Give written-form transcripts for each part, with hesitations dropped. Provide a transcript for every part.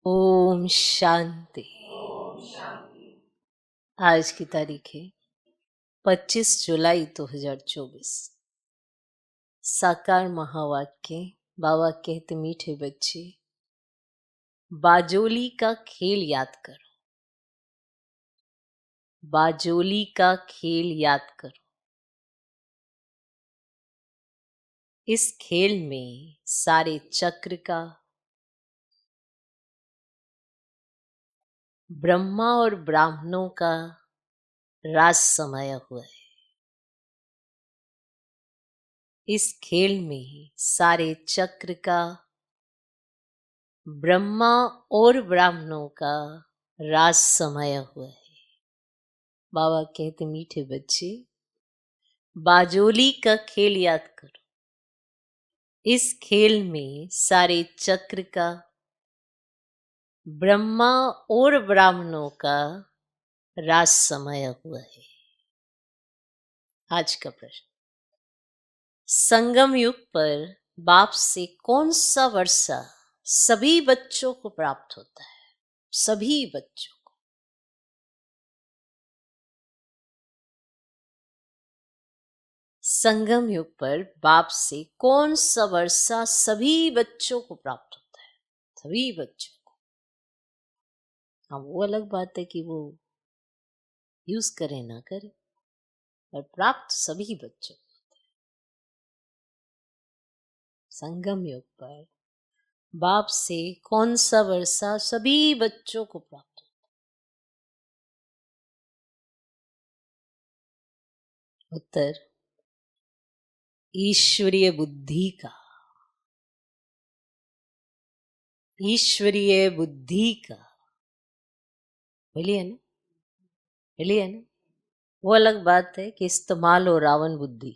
ओम शांति। आज की तारीख है 25 जुलाई 2024। साकार महावाक्य। बाबा कहते, मीठे बच्चे, बाजोली का खेल याद करो। बाजोली का खेल याद करो। इस खेल में सारे चक्र का, ब्रह्मा और ब्राह्मणों का राज समाया हुआ है। इस खेल में सारे चक्र का, ब्रह्मा और ब्राह्मणों का राज समाया हुआ है। बाबा कहते, मीठे बच्चे, बाजोली का खेल याद करो। इस खेल में सारे चक्र का, ब्रह्मा और ब्राह्मणों का राज समाया हुआ है। आज का प्रश्न, संगम युग पर बाप से कौन सा वर्षा सभी बच्चों को प्राप्त होता है? सभी बच्चों को। संगम युग पर बाप से कौन सा वर्षा सभी बच्चों को प्राप्त होता है? सभी बच्चों को। हाँ, वो अलग बात है कि वो यूज करे ना करे, पर प्राप्त सभी बच्चों को होता है। संगम युग पर बाप से कौन सा वर्षा सभी बच्चों को प्राप्त होता है? उत्तर, ईश्वरीय बुद्धि का। ईश्वरीय बुद्धि का। मिली है ना? मिली है ना? वो अलग बात है कि इस्तेमाल हो रावण बुद्धि,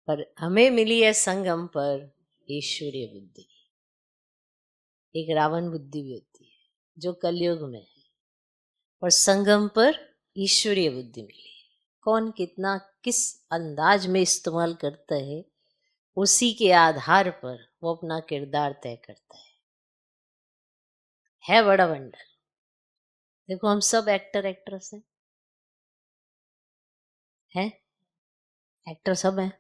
पर हमें मिली है संगम पर ईश्वरीय बुद्धि। एक रावण बुद्धि भी होती है जो कलयुग में है, और संगम पर ईश्वरीय बुद्धि मिली है। कौन कितना किस अंदाज में इस्तेमाल करता है, उसी के आधार पर वो अपना किरदार तय करता है बड़ा वंडर। देखो, हम सब एक्टर एक्ट्रेस हैं। एक्टर सब हैं,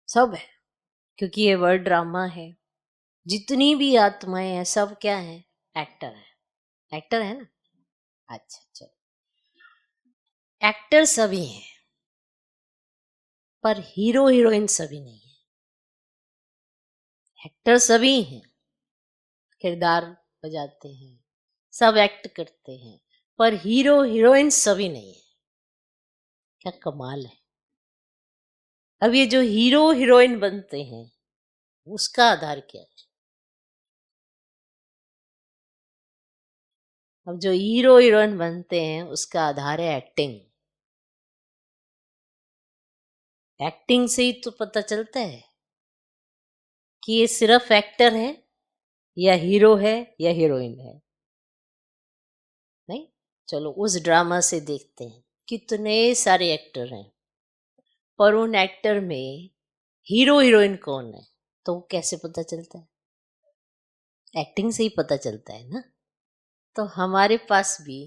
सब है, क्योंकि ये वर्ल्ड ड्रामा है। जितनी भी आत्माएं हैं सब क्या है? एक्टर है। एक्टर है ना? अच्छा, चलो, एक्टर सभी हैं, पर हीरो हीरोइन सभी नहीं है। एक्टर सभी हैं, किरदार बजाते हैं, सब एक्ट करते हैं, पर हीरो हीरोइन सभी नहीं है। क्या कमाल है। अब ये जो हीरो हीरोइन बनते हैं, उसका आधार क्या है? अब जो हीरो हीरोइन बनते हैं उसका आधार है एक्टिंग। एक्टिंग से ही तो पता चलता है कि ये सिर्फ एक्टर है या हीरो है या हीरोइन है। नहीं, चलो उस ड्रामा से देखते हैं। कितने सारे एक्टर हैं, पर उन एक्टर में हीरो हीरोइन कौन है, तो वो कैसे पता चलता है? एक्टिंग से ही पता चलता है ना। तो हमारे पास भी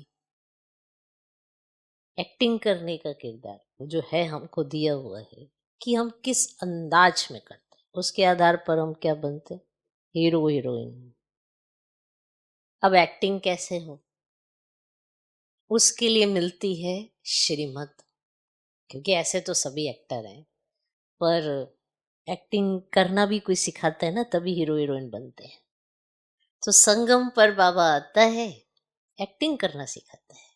एक्टिंग करने का किरदार वो जो है हमको दिया हुआ है कि हम किस अंदाज में करते हैं, उसके आधार पर हम क्या बनते हैं? Hero heroine. अब एक्टिंग कैसे हो, उसके लिए मिलती है श्रीमत, क्योंकि ऐसे तो सभी एक्टर हैं, पर एक्टिंग करना भी कोई सिखाता है ना, तभी हीरो हीरोइन बनते हैं। तो संगम पर बाबा आता है, एक्टिंग करना सिखाता है,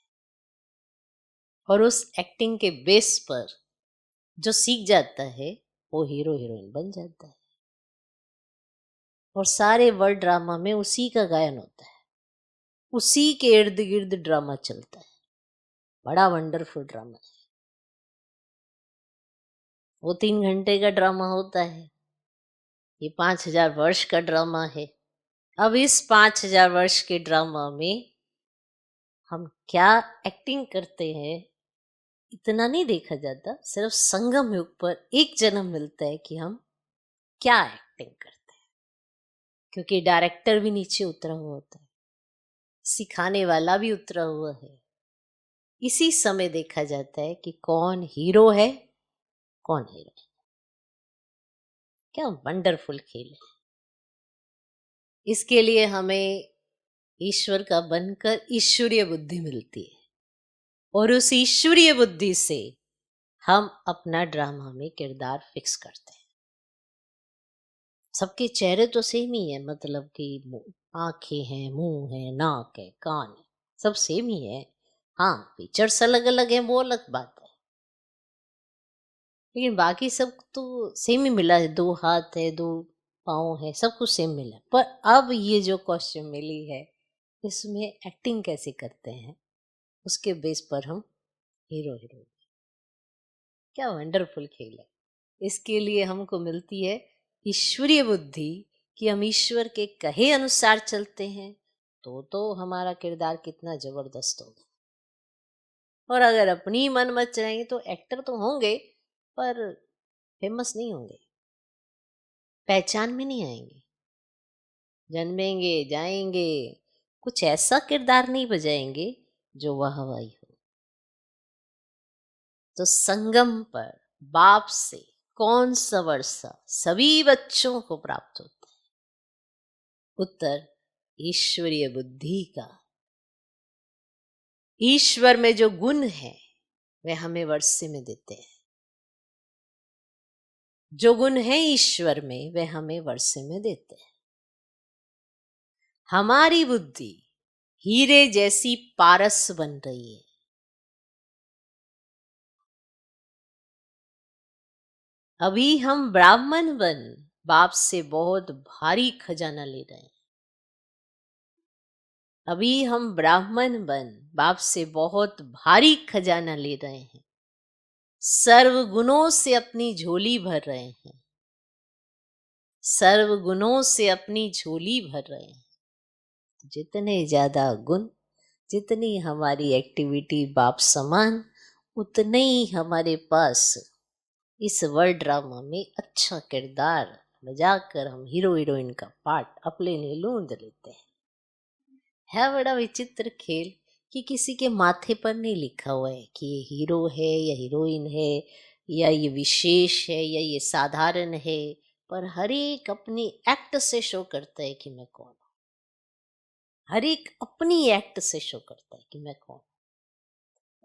और उस एक्टिंग के बेस पर जो सीख जाता है वो हीरो हीरोइन बन जाता है। और सारे वर्ल्ड ड्रामा में उसी का गायन होता है, उसी के इर्द गिर्द ड्रामा चलता है। बड़ा वंडरफुल ड्रामा है वो। 3 घंटे का ड्रामा होता है, ये 5000 वर्ष का ड्रामा है। अब इस 5000 वर्ष के ड्रामा में हम क्या एक्टिंग करते हैं, इतना नहीं देखा जाता। सिर्फ संगम युग पर एक जन्म मिलता है कि हम क्या एक्टिंग करते हैं, क्योंकि डायरेक्टर भी नीचे उतरा हुआ होता है। सिखाने वाला भी उतरा हुआ है। इसी समय देखा जाता है कि कौन हीरो है, कौन हीरो है। क्या वंडरफुल खेल है। इसके लिए हमें ईश्वर का बनकर ईश्वरीय बुद्धि मिलती है, और उस ईश्वरीय बुद्धि से हम अपना ड्रामा में किरदार फिक्स करते हैं। सबके चेहरे तो सेम ही है, मतलब कि आंखें हैं, मुंह है, नाक है, कान है, सब सेम ही है। हाँ, फीचर्स अलग अलग हैं, वो अलग बात है, लेकिन बाकी सब तो सेम ही मिला है। 2 हाथ है, 2 पाँव है, सब कुछ सेम मिला। पर अब ये जो कॉस्ट्यूम मिली है, इसमें एक्टिंग कैसे करते हैं, उसके बेस पर हम हीरो हीरो। क्या वंडरफुल खेल है। इसके लिए हमको मिलती है ईश्वरीय बुद्धि कि हम ईश्वर के कहे अनुसार चलते हैं, तो हमारा किरदार कितना जबरदस्त होगा। और अगर अपनी मन मत चलाएंगे तो एक्टर तो होंगे, पर फेमस नहीं होंगे, पहचान में नहीं आएंगे। जन्मेंगे, जाएंगे, कुछ ऐसा किरदार नहीं बजाएंगे जो वाहवाही हो। तो संगम पर बाप से कौन सा वर्षा सभी बच्चों को प्राप्त होता है? उत्तर ईश्वरीय बुद्धि का। ईश्वर में जो गुण है वह हमें वर्षे में देते हैं। जो गुण है ईश्वर में वह हमें वर्षे में देते हैं। हमारी बुद्धि हीरे जैसी पारस बन रही है। अभी हम ब्राह्मण बन बाप से बहुत भारी खजाना ले रहे हैं। अभी हम ब्राह्मण बन बाप से बहुत भारी खजाना ले रहे हैं। सर्व गुणों से अपनी झोली भर रहे हैं। सर्व गुणों से अपनी झोली भर रहे हैं। जितने ज्यादा गुण, जितनी हमारी एक्टिविटी बाप समान, उतने ही हमारे पास इस वर्ल्ड ड्रामा में अच्छा किरदार बजाकर हम हीरो हीरोइन का पार्ट अपने लिए लूंढ लेते हैं। है बड़ा विचित्र खेल कि किसी के माथे पर नहीं लिखा हुआ है कि ये हीरो है या हीरोइन है, या ये विशेष है या ये साधारण है, पर हर एक अपनी एक्ट से शो करता है कि मैं कौन हूं। हर एक अपनी एक्ट से शो करता है कि मैं कौन हूं,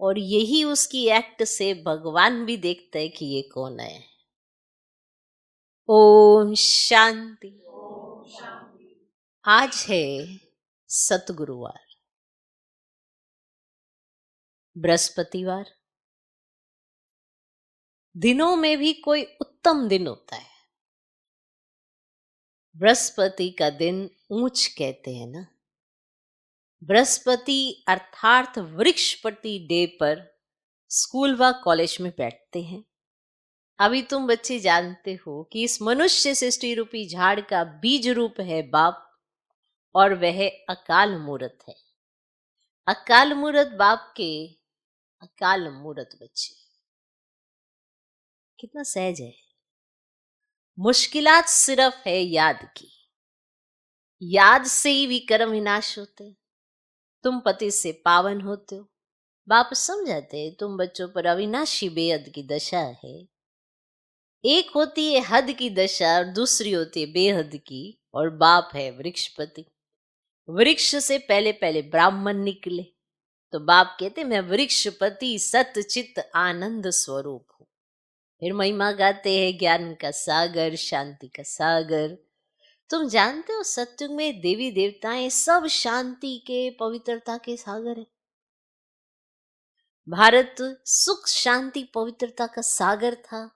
और यही उसकी एक्ट से भगवान भी देखता है कि ये कौन है। ओम शांति। आज है सतगुरुवार, बृहस्पतिवार। दिनों में भी कोई उत्तम दिन होता है। बृहस्पति का दिन ऊंच कहते हैं ना। बृहस्पति अर्थात वृक्षपति डे पर स्कूल व कॉलेज में बैठते हैं। अभी तुम बच्चे जानते हो कि इस मनुष्य सृष्टि रूपी झाड़ का बीज रूप है बाप, और वह अकाल मूरत है। अकाल मूरत बाप के अकाल मूरत बच्चे। कितना सहज है। मुश्किलात सिर्फ है याद की। याद से ही विक्रम विनाश होते। तुम पति से पावन होते हो। बाप समझाते तुम बच्चों पर अविनाशी बेहद की दशा है। एक होती है हद की दशा और दूसरी होती है बेहद की, और बाप है वृक्षपति। वृक्ष से पहले पहले ब्राह्मण निकले, तो बाप कहते मैं वृक्षपति सतचित आनंद स्वरूप हूं। फिर महिमा गाते हैं ज्ञान का सागर, शांति का सागर। तुम जानते हो सत्युग में देवी देवताएं सब शांति के, पवित्रता के सागर है। भारत सुख शांति पवित्रता का सागर था।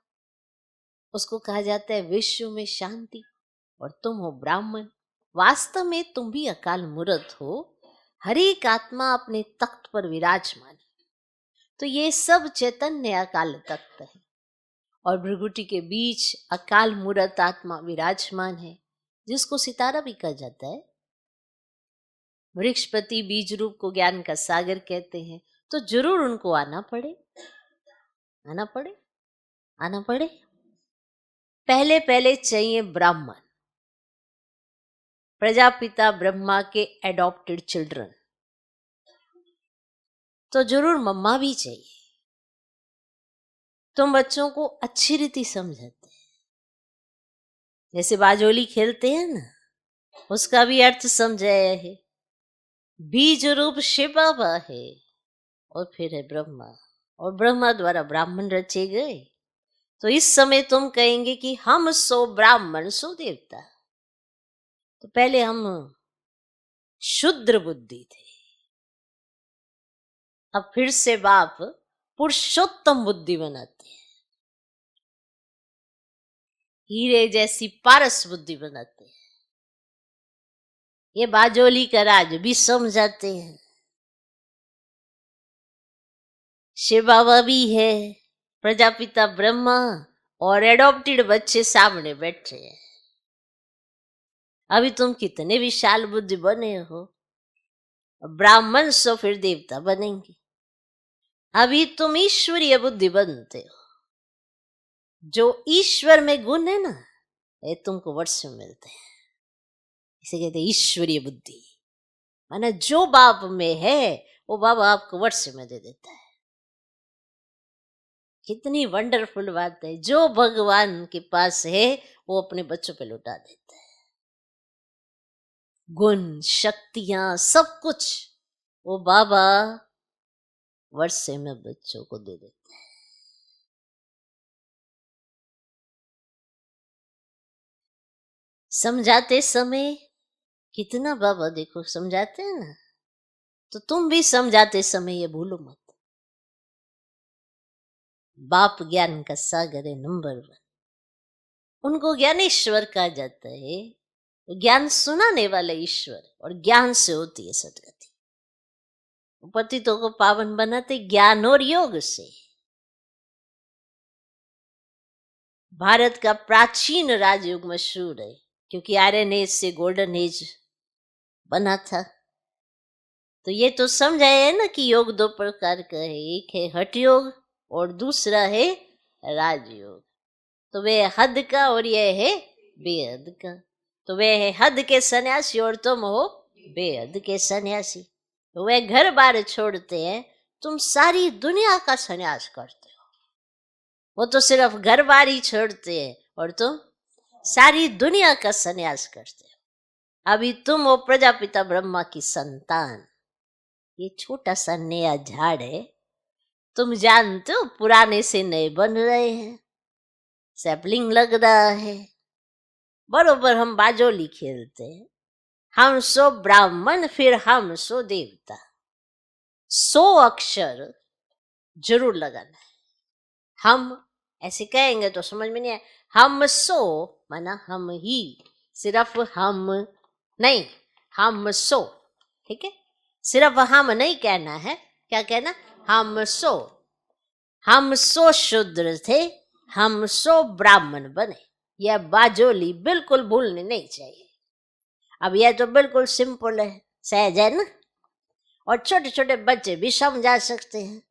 उसको कहा जाता है विश्व में शांति। और तुम हो ब्राह्मण। वास्तव में तुम भी अकाल मूरत हो। हर एक आत्मा अपने तख्त पर विराजमान है। तो ये सब चैतन्य अकाल तख्त है, और भृगुटी के बीच अकाल मूरत आत्मा विराजमान है, जिसको सितारा भी कहा जाता है। वृक्षपति बीज रूप को ज्ञान का सागर कहते हैं। तो जरूर उनको आना पड़े, आना पड़े, आना पड़े। पहले पहले चाहिए ब्राह्मण, प्रजापिता ब्रह्मा के एडॉप्टेड चिल्ड्रन। तो जरूर मम्मा भी चाहिए। तुम बच्चों को अच्छी रीति समझाते हैं, जैसे बाजोली खेलते हैं ना, उसका भी अर्थ समझाया है। बीज रूप शिव बाबा है और फिर है ब्रह्मा, और ब्रह्मा द्वारा ब्राह्मण रचे गए। तो इस समय तुम कहेंगे कि हम सो ब्राह्मण सो देवता। तो पहले हम शुद्र बुद्धि थे, अब फिर से बाप पुरुषोत्तम बुद्धि बनाते हैं, हीरे जैसी पारस बुद्धि बनाते हैं। ये बाजोली का राज भी समझाते हैं। शिव बाबा भी है, प्रजापिता ब्रह्मा और एडॉप्टेड बच्चे सामने बैठे हैं। अभी तुम कितने विशाल बुद्धि बने हो, ब्राह्मण सो फिर देवता बनेंगे। अभी तुम ईश्वरीय बुद्धि बनते हो। जो ईश्वर में गुण है ना, ये तुमको वर्ष में मिलते हैं। इसे कहते हैं ईश्वरीय बुद्धि। माना जो बाप में है वो बाबा आपको वर्ष में दे देता है। कितनी वंडरफुल बात है। जो भगवान के पास है वो अपने बच्चों पे लुटा देता है। गुण, शक्तियां, सब कुछ वो बाबा वर्षे में बच्चों को दे देता है। समझाते समय कितना बाबा देखो समझाते हैं ना, तो तुम भी समझाते समय ये भूलो मत। बाप ज्ञान का सागर है, नंबर 1। उनको ज्ञानेश्वर कहा जाता है। ज्ञान सुनाने वाला ईश्वर, और ज्ञान से होती है सदगति। पतितों को पावन बनाते ज्ञान और योग से। भारत का प्राचीन राजयुग मशहूर है, क्योंकि आयरन एज से गोल्डन एज बना था। तो ये तो समझाया है ना कि योग 2 प्रकार का है, एक है हठ योग और दूसरा है राजयोग। तो वे हद का और ये है बेहद का। तो वे है हद के सन्यासी और तुम हो बेहद के सन्यासी। तो वे घर बार छोड़ते हैं, तुम सारी दुनिया का सन्यास करते हो। वो तो सिर्फ घर बार ही छोड़ते हैं और तुम सारी दुनिया का सन्यास करते हो। अभी तुम हो प्रजापिता ब्रह्मा की संतान। ये छोटा सा नया झाड़ है, तुम जानते हो पुराने से नए बन रहे हैं, सैपलिंग लग रहा है। बरोबर हम बाजोली खेलते हैं, हम सो ब्राह्मण फिर हम सो देवता। 100 अक्षर जरूर लगाना है। हम ऐसे कहेंगे तो समझ में नहीं आए। हम सो माना हम ही, सिर्फ हम नहीं, हम सो। ठीक है, सिर्फ हम नहीं कहना है। क्या कहना? हम सो शूद्र थे, हम सो ब्राह्मण बने। यह बाजोली बिल्कुल भूलनी नहीं चाहिए। अब यह तो बिल्कुल सिंपल है, सहज है ना, और छोटे छोटे बच्चे भी समझा सकते हैं।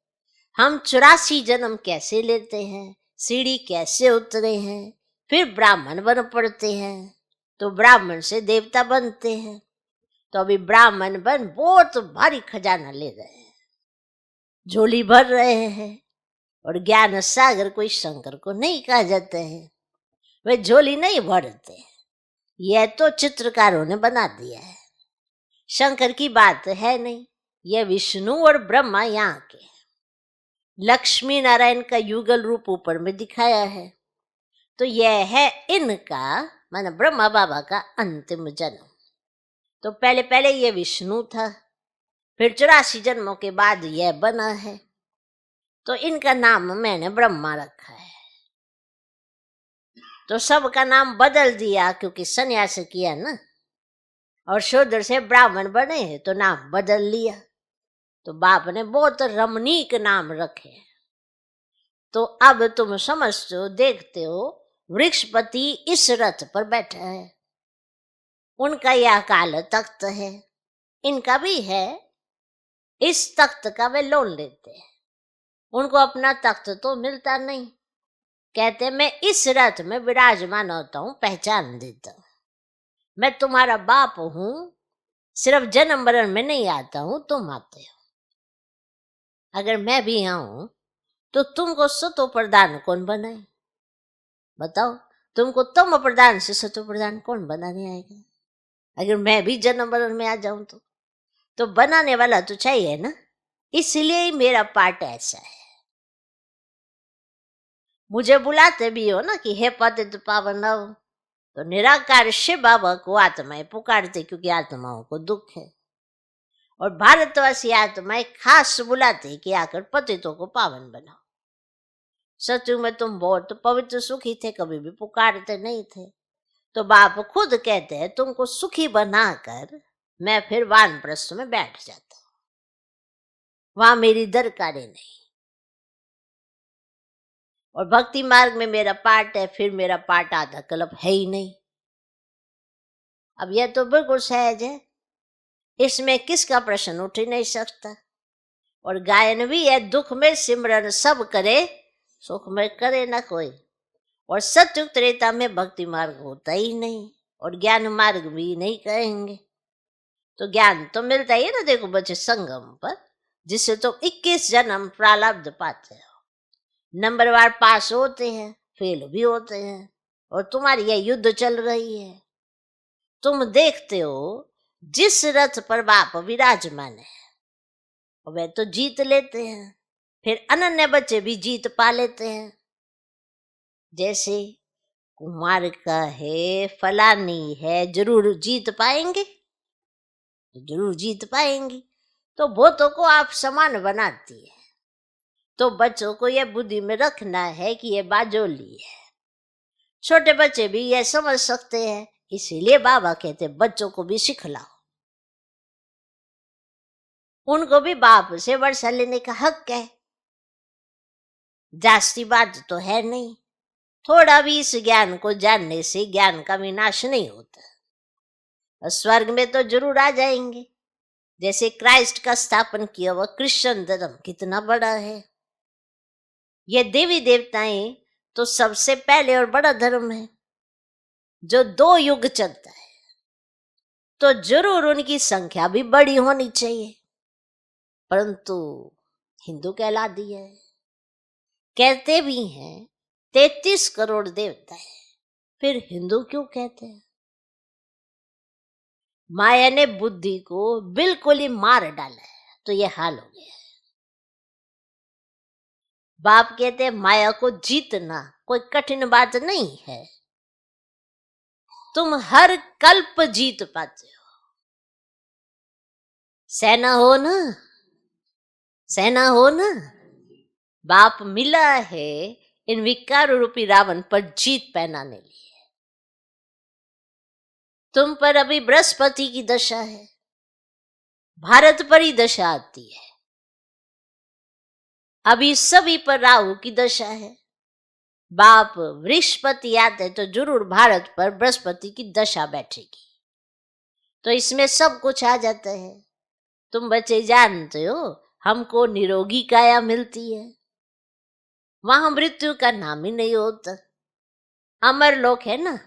हम 84 जन्म कैसे लेते हैं, सीढ़ी कैसे उतरे हैं, फिर ब्राह्मण बन पड़ते हैं, तो ब्राह्मण से देवता बनते हैं। तो अभी ब्राह्मण बन बहुत भारी खजाना ले रहे हैं, झोली भर रहे हैं। और ज्ञान सागर कोई शंकर को नहीं कहा जाता है, वे झोली नहीं भरते। यह तो चित्रकारों ने बना दिया है, शंकर की बात है नहीं। यह विष्णु और ब्रह्मा यहाँ के हैं। लक्ष्मी नारायण का युगल रूप ऊपर में दिखाया है। तो यह है इनका माना ब्रह्मा बाबा का अंतिम जन्म। तो पहले पहले यह विष्णु था, फिर 84 जन्मों के बाद यह बना है। तो इनका नाम मैंने ब्रह्मा रखा है। तो सबका नाम बदल दिया क्योंकि सन्यास किया ना, और शूद्र से ब्राह्मण बने हैं तो नाम बदल लिया। तो बाप ने बहुत रमणीक नाम रखे। तो अब तुम समझते हो, देखते हो, वृक्षपति इस रथ पर बैठा है, उनका यह काल तख्त है, इनका भी है। इस तख्त का वे लोन लेते हैं, उनको अपना तख्त तो मिलता नहीं। कहते मैं इस रथ में विराजमान होता हूं, पहचान देता हूं, मैं तुम्हारा बाप हूं, सिर्फ जन्म मरण में नहीं आता हूं, तुम आते हो। अगर मैं भी आऊं तो तुमको सतो प्रधान कौन बनाए? बताओ, तुमको तम प्रधान से सतो प्रधान कौन बनाने आएगा? अगर मैं भी जन्म मरण में आ जाऊं तो बनाने वाला तो चाहिए ना। इसलिए ही मेरा पार्ट ऐसा है। मुझे बुलाते भी हो ना कि हे पतित पावन नव, तो निराकार शिव बाबा को आत्माएं पुकारते, क्योंकि आत्माओं को दुख है। और भारतवासी आत्माएं खास बुलाते कि आकर पतितों को पावन बनाओ। सचु में तुम बहुत पवित्र सुखी थे, कभी भी पुकारते नहीं थे। तो बाप खुद कहते हैं तुमको सुखी बनाकर मैं फिर वानप्रस्थ में बैठ जाता हूं, वहां मेरी दरकारें नहीं। और भक्ति मार्ग में मेरा पार्ट है, फिर मेरा पार्ट आधा कल्प है ही नहीं। अब यह तो बिल्कुल सहज है, इसमें किसका प्रश्न उठ ही नहीं सकता। और गायन भी है, दुख में सिमरन सब करे, सुख में करे न कोई। और सत्युग त्रेता में भक्ति मार्ग होता ही नहीं, और ज्ञान मार्ग भी नहीं कहेंगे। तो ज्ञान तो मिलता ही है ना, देखो बच्चे, संगम पर, जिससे तो 21 जन्म प्रारब्ध पाते हो। नंबरवार पास होते हैं, फेल भी होते हैं। और तुम्हारी यह युद्ध चल रही है। तुम देखते हो जिस रथ पर बाप विराजमान है वे तो जीत लेते हैं, फिर अनन्य बच्चे भी जीत पा लेते हैं। जैसे कुमार का है, फलानी है, जरूर जीत पाएंगे, जरूर जीत पाएंगी। तो भूतों को आप समान बनाती है। तो बच्चों को यह बुद्धि में रखना है कि यह बाजोली है। छोटे बच्चे भी यह समझ सकते हैं, इसीलिए बाबा कहते बच्चों को भी सिखलाओ। उनको भी बाप से वर्षा लेने का हक है। जास्ती बात तो है नहीं। थोड़ा भी इस ज्ञान को जानने से ज्ञान का विनाश नहीं होता। और स्वर्ग में तो जरूर आ जाएंगे। जैसे क्राइस्ट का स्थापन किया हुआ क्रिश्चियन धर्म कितना बड़ा है। ये देवी देवताएं तो सबसे पहले और बड़ा धर्म है, जो 2 युग चलता है। तो जरूर उनकी संख्या भी बड़ी होनी चाहिए, परंतु हिंदू कहला दिया है। कहते भी हैं 33 करोड़ देवता है, फिर हिंदू क्यों कहते हैं? माया ने बुद्धि को बिल्कुल ही मार डाला है, तो यह हाल हो गया है। बाप कहते हैं माया को जीतना कोई कठिन बात नहीं है। तुम हर कल्प जीत पाते हो। सेना हो ना, सेना हो ना। बाप मिला है इन विकार रूपी रावण पर जीत पहनाने लिए। तुम पर अभी बृहस्पति की दशा है, भारत पर ही दशा आती है। अभी सभी पर राहु की दशा है। बाप बृहस्पति आते तो जरूर भारत पर बृहस्पति की दशा बैठेगी। तो इसमें सब कुछ आ जाता है। तुम बच्चे जानते हो हमको निरोगी काया मिलती है, वहां मृत्यु का नाम ही नहीं होता। अमर लोग है ना,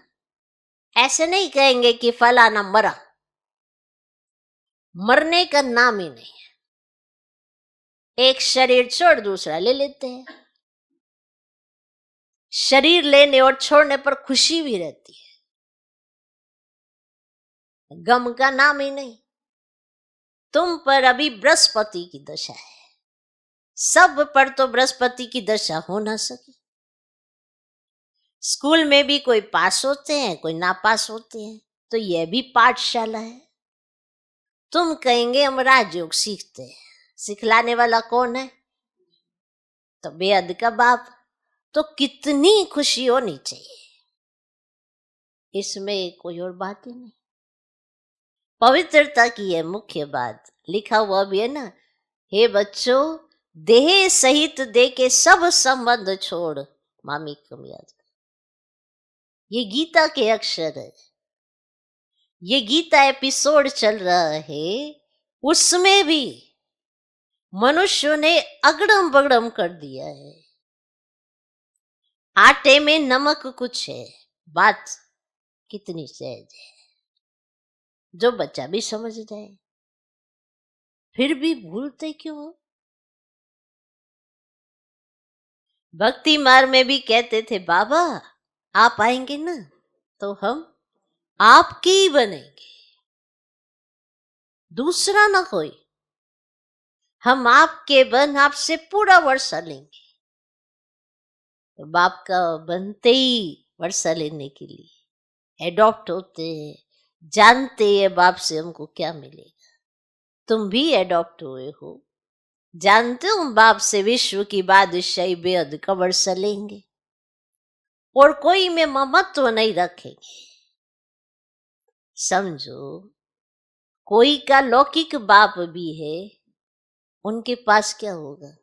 ऐसे नहीं कहेंगे कि फलाना मरा, मरने का नाम ही नहीं है। एक शरीर छोड़ दूसरा ले लेते हैं। शरीर लेने और छोड़ने पर खुशी भी रहती है, गम का नाम ही नहीं। तुम पर अभी बृहस्पति की दशा है, सब पर तो बृहस्पति की दशा हो ना सकी। स्कूल में भी कोई पास होते हैं, कोई नापास होते हैं, तो यह भी पाठशाला है। तुम कहेंगे हम राजयोग सीखते हैं, सिखलाने वाला कौन है? तो बेअद का बाप। तो कितनी खुशी होनी चाहिए, इसमें कोई और बात ही नहीं। पवित्रता की है मुख्य बात। लिखा हुआ भी है ना, हे बच्चों देह सहित दे के सब संबंध छोड़ मामी कम याद कर। ये गीता के अक्षर है। ये गीता एपिसोड चल रहा है, उसमें भी मनुष्य ने अगड़म बगड़म कर दिया है। आटे में नमक कुछ है, बात कितनी सहज है, जो बच्चा भी समझ जाए। फिर भी भूलते क्यों? भक्ति मार्ग में भी कहते थे, बाबा आप आएंगे ना तो हम आपके ही बनेंगे, दूसरा ना कोई। हम आपके बन आपसे पूरा वर्षा लेंगे। तो बाप का बनते ही वर्षा लेने के लिए एडॉप्ट होते हैं, जानते हैं बाप से हमको क्या मिलेगा। तुम भी एडॉप्ट हुए हो, जानते हो बाप से विश्व की बादशाही बेहद का वर्षा लेंगे और कोई में ममत्व नहीं रखेंगे। समझो, कोई का लौकिक बाप भी है, उनके पास क्या होगा?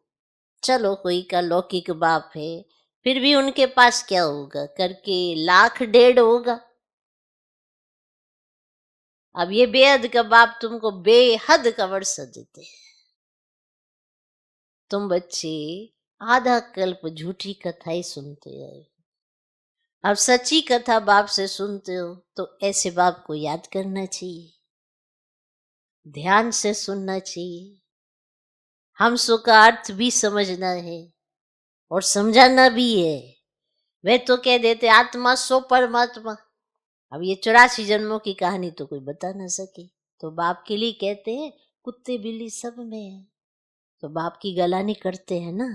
चलो कोई का लौकिक बाप है, फिर भी उनके पास क्या होगा? करके 1,00,000 होगा। अब ये बेहद का बाप तुमको बेहद का वर्षा देते हैं। तुम बच्चे आधा कल्प झूठी कथाएं सुनते हैं, अब सच्ची कथा बाप से सुनते हो तो ऐसे बाप को याद करना चाहिए, ध्यान से सुनना चाहिए। हम सो का अर्थ भी समझना है और समझाना भी है। वे तो कह देते आत्मा सो परमात्मा। अब ये 84 जन्मों की कहानी तो कोई बता ना सके, तो बाप के लिए कहते हैं कुत्ते बिल्ली सब में है, तो बाप की गलानी करते हैं ना।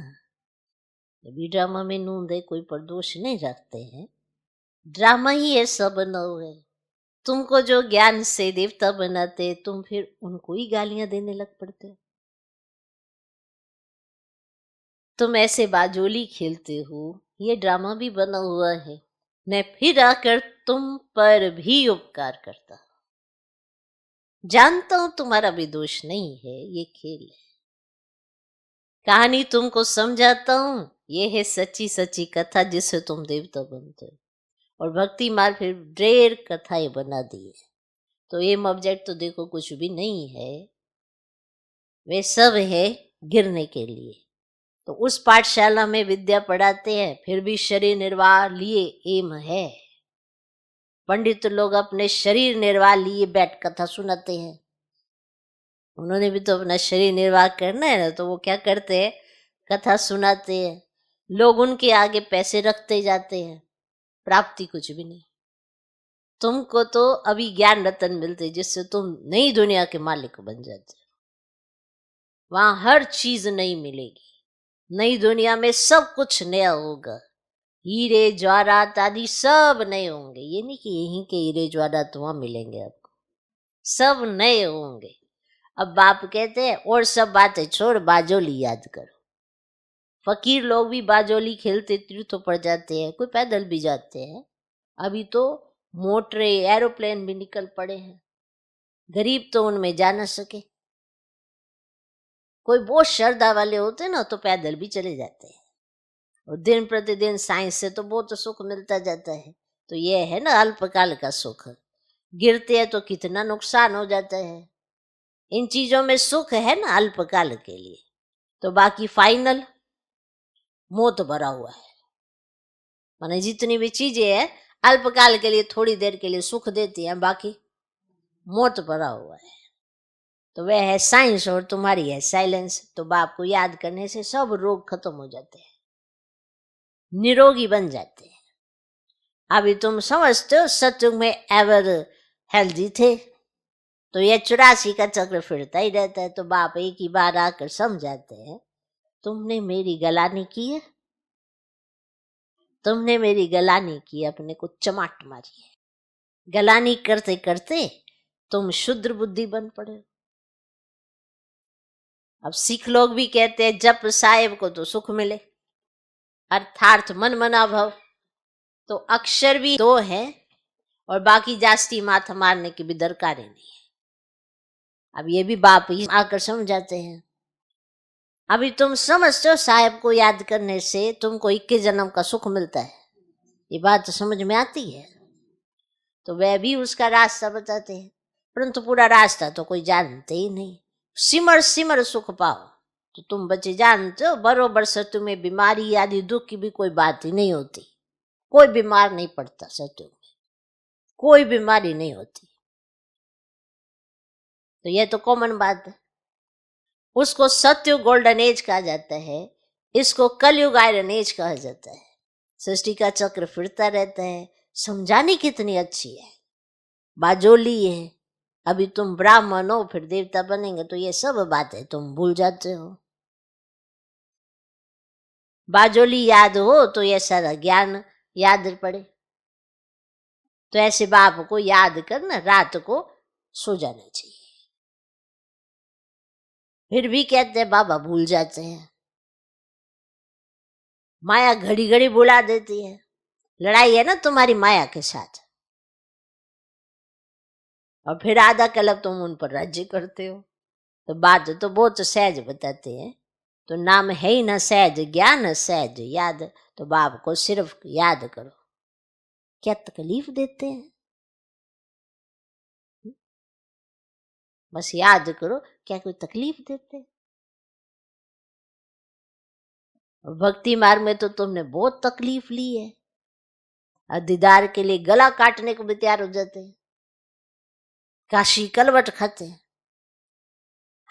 अभी ड्रामा में नूंद है, कोई पर दोष नहीं रखते हैं, ड्रामा ही है, सब नव है। तुमको जो ज्ञान से देवता बनाते तुम फिर उनको ही गालियां देने लग पड़ते हो। तुम ऐसे बाजोली खेलते हो, ये ड्रामा भी बना हुआ है। मैं फिर आकर तुम पर भी उपकार करता हूं, जानता हूं तुम्हारा भी दोष नहीं है, ये खेल है। कहानी तुमको समझाता हूं, ये है सच्ची सच्ची कथा जिससे तुम देवता बनते हो। और भक्ति मार्ग फिर ढेर कथाएं बना दी है। तो एम ऑब्जेक्ट तो देखो कुछ भी नहीं है, वे सब है गिरने के लिए। तो उस पाठशाला में विद्या पढ़ाते हैं, फिर भी शरीर निर्वाह लिए एम है। पंडित लोग अपने शरीर निर्वाह लिए बैठ कथा सुनाते हैं, उन्होंने भी तो अपना शरीर निर्वाह करना है ना, तो वो क्या करते हैं? कथा सुनाते हैं। लोग उनके आगे पैसे रखते जाते हैं, प्राप्ति कुछ भी नहीं। तुमको तो अभी ज्ञान रतन मिलते जिससे तुम नई दुनिया के मालिक बन जाते। वहां हर चीज नई मिलेगी, नई दुनिया में सब कुछ नया होगा। हीरे जवाहरात आदि सब नए होंगे, ये नहीं कि यहीं के हीरे जवाहरात वहां मिलेंगे आपको, सब नए होंगे। अब बाप कहते हैं और सब बातें छोड़, बाजोली याद करो। फकीर लोग भी बाजोली खेलते तीर्थों पर जाते हैं, कोई पैदल भी जाते हैं। अभी तो मोटरें एरोप्लेन भी निकल पड़े हैं, गरीब तो उनमें जा न सके। कोई बहुत श्रद्धा वाले होते ना तो पैदल भी चले जाते हैं, और दिन प्रतिदिन साइंस से तो बहुत सुख मिलता जाता है। तो ये है ना अल्पकाल का सुख, गिरते हैं तो कितना नुकसान हो जाता है। इन चीजों में सुख है ना अल्पकाल के लिए, तो बाकी फाइनल मौत भरा हुआ है। माने जितनी भी चीजें हैं अल्पकाल के लिए थोड़ी देर के लिए सुख देती हैं, बाकी मौत भरा हुआ है। तो वह है साइंस और तुम्हारी है साइलेंस। तो बाप को याद करने से सब रोग खत्म हो जाते हैं, निरोगी बन जाते हैं। अभी तुम समझते हो सत्युग में एवर हेल्दी थे, तो ये 84 का चक्र फिरता ही रहता है। तो बाप एक ही बार आकर समझाते हैं, तुमने मेरी गलानी की है, तुमने मेरी गलानी की, अपने को चमाट मारी है। गलानी करते करते तुम शुद्र बुद्धि बन पड़े। अब सिख लोग भी कहते हैं जप साहेब को तो सुख मिले, अर्थार्थ मन मना भव। तो अक्षर भी 2 है और बाकी जास्ती माथा मारने की भी दरकार नहीं है। अब ये भी बाप ही आकर समझाते हैं। अभी तुम समझते हो साहेब को याद करने से तुमको 21 जन्म का सुख मिलता है, ये बात तो समझ में आती है। तो वह भी उसका रास्ता बताते हैं, परंतु पूरा रास्ता तो कोई जानते ही नहीं। सिमर सिमर सुख पाओ, तो तुम बच्चे जानते हो बरोबर से तुम्हें बीमारी आदि दुख की भी कोई बात ही नहीं होती। कोई बीमार नहीं पड़ता सत्युग में, कोई बीमारी नहीं होती। तो यह तो कॉमन बात है। उसको सत्युग गोल्डन एज कहा जाता है। इसको कलयुग आयरन एज कहा जाता है। सृष्टि का चक्र फिरता रहता है। समझानी कितनी अच्छी है, बाजोली है। अभी तुम ब्राह्मण हो, फिर देवता बनेंगे तो ये सब बातें तुम भूल जाते हो। बाजोली याद हो तो ये सारा ज्ञान याद पड़े। तो ऐसे बाप को याद करना, रात को सो जाना चाहिए। फिर भी कहते हैं बाबा भूल जाते हैं। माया घड़ी घड़ी बुला देती है। लड़ाई है ना तुम्हारी माया के साथ, और फिर आधा कल्प तुम उन पर राज्य करते हो। तो बात तो बहुत सहज बताते हैं। तो नाम है ही ना सहज ज्ञान सहज याद। तो बाप को सिर्फ याद करो। क्या तकलीफ देते हैं, बस याद करो। क्या कोई तकलीफ देते हैं? भक्ति मार्ग में तो तुमने बहुत तकलीफ ली है। दीदार के लिए गला काटने को भी तैयार हो जाते हैं, काशी कलवट खाते हैं।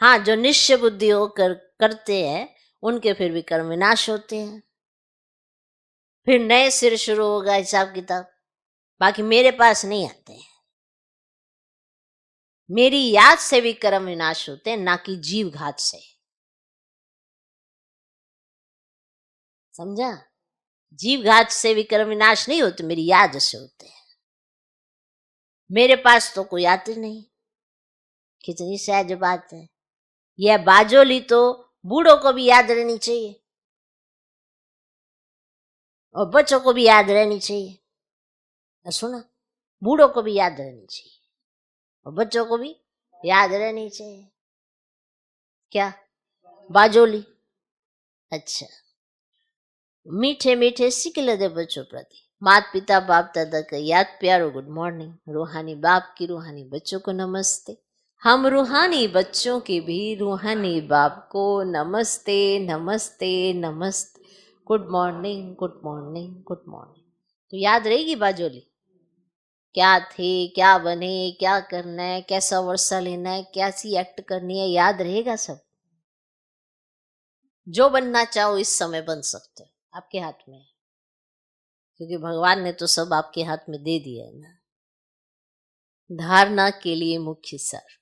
हाँ, जो निश्चय बुद्धि होकर करते हैं उनके फिर भी कर्म विनाश होते हैं। फिर नए सिर शुरू होगा हिसाब किताब। बाकी मेरे पास नहीं आते हैं। मेरी याद से भी कर्म विनाश होते हैं, ना कि जीव घात से। समझा? जीव घात से भी कर्म विनाश नहीं होते, मेरी याद से होते हैं। मेरे पास तो कोई आते नहीं। कितनी सहज बात है। यह बाजोली तो बूढ़ों को भी याद रहनी चाहिए और बच्चों को भी याद रहनी चाहिए। सुना, बूढ़ों को भी याद रहनी चाहिए और बच्चों को भी याद रहनी चाहिए। क्या बाजोली? अच्छा, मीठे मीठे सिकले दे बच्चों प्रति माता पिता बाप दादा का याद प्यारो गुड मॉर्निंग। रूहानी बाप की रूहानी बच्चों को नमस्ते। हम रूहानी बच्चों के भी रूहानी बाप को नमस्ते नमस्ते नमस्ते। Good morning good morning good morning. तो याद रहेगी बाजोली। क्या थे, क्या बने, क्या करना है, कैसा वर्षा लेना है, कैसी एक्ट करनी है, याद रहेगा सब। जो बनना चाहो इस समय बन सकते हो, आपके हाथ में है। क्योंकि भगवान ने तो सब आपके हाथ में दे दिया है ना। धारणा के लिए मुख्य सार।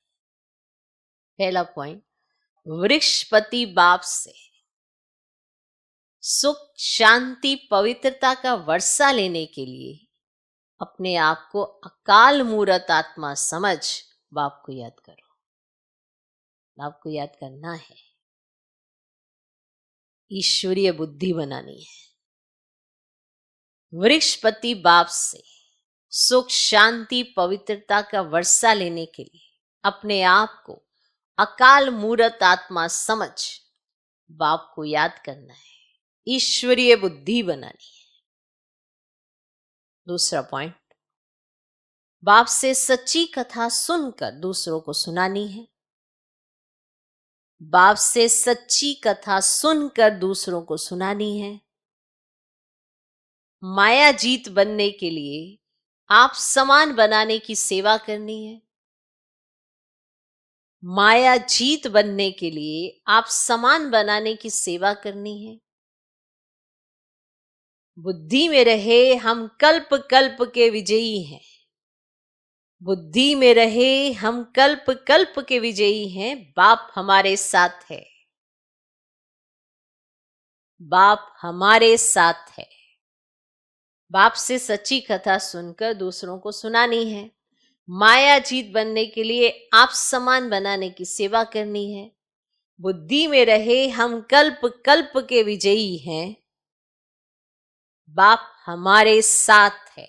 पहला पॉइंट, वृक्षपति बाप से सुख शांति पवित्रता का वर्षा लेने के लिए अपने आप को अकाल मूरत आत्मा समझ बाप को याद करो। बाप को याद करना है, ईश्वरीय बुद्धि बनानी है। वृक्षपति बाप से सुख शांति पवित्रता का वर्षा लेने के लिए अपने आप को अकाल मूरत आत्मा समझ बाप को याद करना है, ईश्वरीय बुद्धि बनानी है। दूसरा पॉइंट, बाप से सच्ची कथा सुनकर दूसरों को सुनानी है। बाप से सच्ची कथा सुनकर दूसरों को सुनानी है। माया जीत बनने के लिए आप समान बनाने की सेवा करनी है। माया जीत बनने के लिए आप समान बनाने की सेवा करनी है। बुद्धि में रहे हम कल्प कल्प के विजयी हैं। बुद्धि में रहे हम कल्प कल्प के विजयी हैं। बाप हमारे साथ है। बाप हमारे साथ है। बाप से सच्ची कथा सुनकर दूसरों को सुनानी है। माया जीत बनने के लिए आप समान बनाने की सेवा करनी है। बुद्धि में रहे हम कल्प कल्प के विजयी हैं। बाप हमारे साथ है।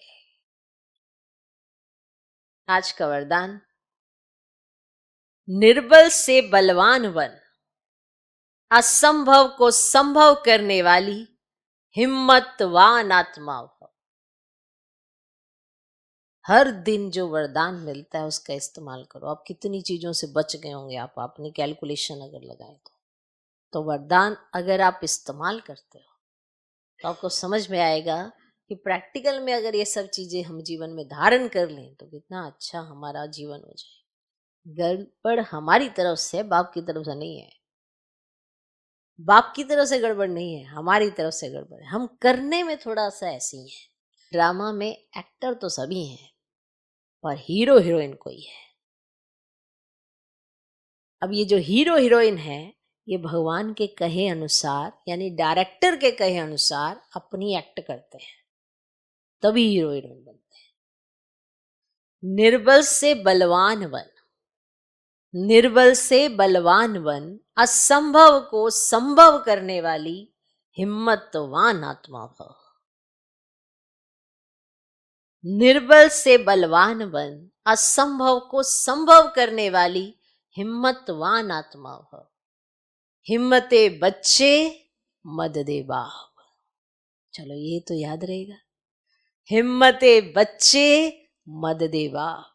आज का वरदान, निर्बल से बलवान बन, असंभव को संभव करने वाली हिम्मतवान आत्मा हो। हर दिन जो वरदान मिलता है उसका इस्तेमाल करो। आप कितनी चीजों से बच गए होंगे, आप अपनी कैलकुलेशन अगर लगाए तो वरदान अगर आप इस्तेमाल करते हो तो आपको समझ में आएगा कि प्रैक्टिकल में अगर ये सब चीजें हम जीवन में धारण कर लें तो कितना अच्छा हमारा जीवन हो जाए। गड़बड़ हमारी तरफ से, बाप की तरफ से नहीं है। बाप की तरफ से गड़बड़ नहीं है, हमारी तरफ से गड़बड़ है। हम करने में थोड़ा सा ऐसी हैं। ड्रामा में एक्टर तो सभी हैं, पर हीरो हीरोइन कोई है। अब ये जो हीरो हीरोइन है, ये भगवान के कहे अनुसार, यानी डायरेक्टर के कहे अनुसार अपनी एक्ट करते हैं, तभी हीरो हीरोइन बनते हैं। निर्बल से बलवान बन, निर्बल से बलवान बन, असंभव को संभव करने वाली हिम्मतवान आत्मा भव। निर्बल से बलवान बन, असंभव को संभव करने वाली हिम्मतवान आत्मा भव। हिम्मते बच्चे मद दे बाप। चलो ये तो याद रहेगा, हिम्मते बच्चे मद दे बाप।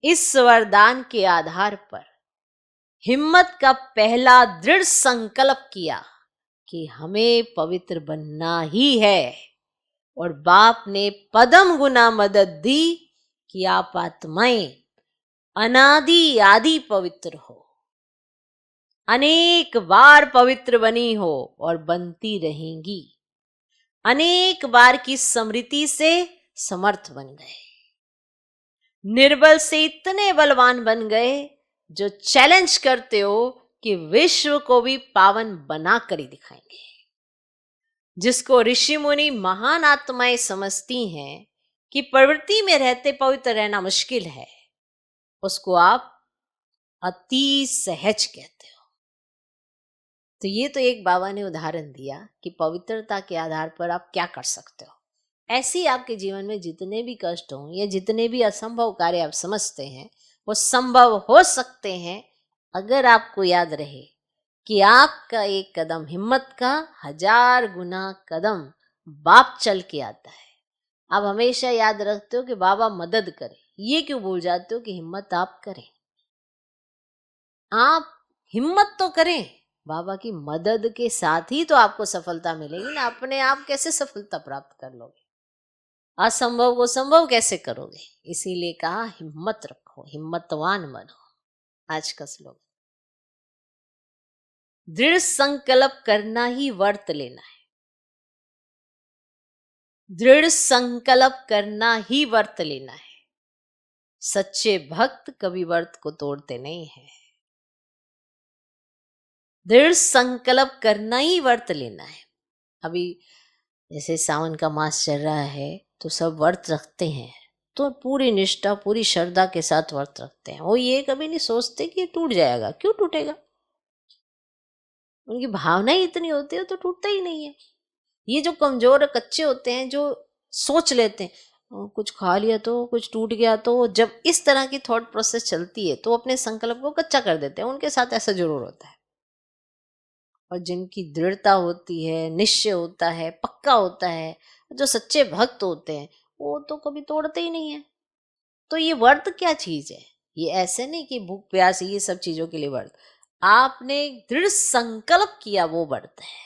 इस वरदान के आधार पर हिम्मत का पहला दृढ़ संकल्प किया कि हमें पवित्र बनना ही है, और बाप ने पदम गुना मदद दी कि आप आत्माएं अनादि आदि पवित्र हो, अनेक बार पवित्र बनी हो और बनती रहेंगी। अनेक बार की स्मृति से समर्थ बन गए, निर्बल से इतने बलवान बन गए जो चैलेंज करते हो कि विश्व को भी पावन बना कर ही दिखाएंगे। जिसको ऋषि मुनि महान आत्माएं समझती हैं कि प्रवृत्ति में रहते पवित्र रहना मुश्किल है, उसको आप अति सहज कहते हो। तो ये तो एक बाबा ने उदाहरण दिया कि पवित्रता के आधार पर आप क्या कर सकते हो। ऐसे ही आपके जीवन में जितने भी कष्ट हों या जितने भी असंभव कार्य आप समझते हैं, वो संभव हो सकते हैं अगर आपको याद रहे कि आपका एक कदम हिम्मत का 1000 गुना कदम बाप चल के आता है। आप हमेशा याद रखते हो कि बाबा मदद करे, ये क्यों भूल जाते हो कि हिम्मत आप करें। आप हिम्मत तो करें, बाबा की मदद के साथ ही तो आपको सफलता मिलेगी ना। अपने आप कैसे सफलता प्राप्त कर लोगे, असंभव को संभव कैसे करोगे। इसीलिए कहा हिम्मत रखो, हिम्मतवान बनो। आज का श्लोक, दृढ़ संकल्प करना ही व्रत लेना है। दृढ़ संकल्प करना ही व्रत लेना है। सच्चे भक्त कभी व्रत को तोड़ते नहीं है। दृढ़ संकल्प करना ही व्रत लेना है। अभी जैसे सावन का मास चल रहा है तो सब व्रत रखते हैं, तो पूरी निष्ठा पूरी श्रद्धा के साथ व्रत रखते हैं। वो ये कभी नहीं सोचते कि टूट जाएगा। क्यों टूटेगा, उनकी भावना ही इतनी होती है तो टूटता ही नहीं है। ये जो कमजोर कच्चे होते हैं, जो सोच लेते हैं कुछ खा लिया तो कुछ टूट गया, तो जब इस तरह की थॉट प्रोसेस चलती है तो अपने संकल्प को कच्चा कर देते हैं। उनके साथ ऐसा जरूर होता है। और जिनकी दृढ़ता होती है, निश्चय होता है, पक्का होता है, जो सच्चे भक्त होते हैं, वो तो कभी तोड़ते ही नहीं है। तो ये व्रत क्या चीज है, ये ऐसे नहीं कि भूख प्यास ये सब चीजों के लिए व्रत। आपने दृढ़ संकल्प किया वो व्रत है।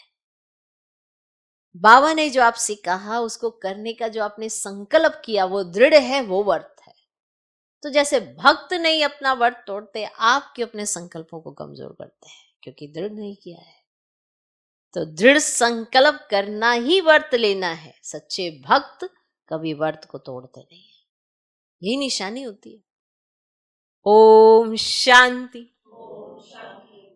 बाबा ने जो आपसे कहा उसको करने का जो आपने संकल्प किया वो दृढ़ है, वो व्रत है। तो जैसे भक्त नहीं अपना व्रत तोड़ते, आप क्यों अपने संकल्पों को कमजोर करते हैं, क्योंकि दृढ़ नहीं किया है। तो दृढ़ संकल्प करना ही व्रत लेना है। सच्चे भक्त कभी व्रत को तोड़ते नहीं है, यही निशानी होती है। ओम शांति।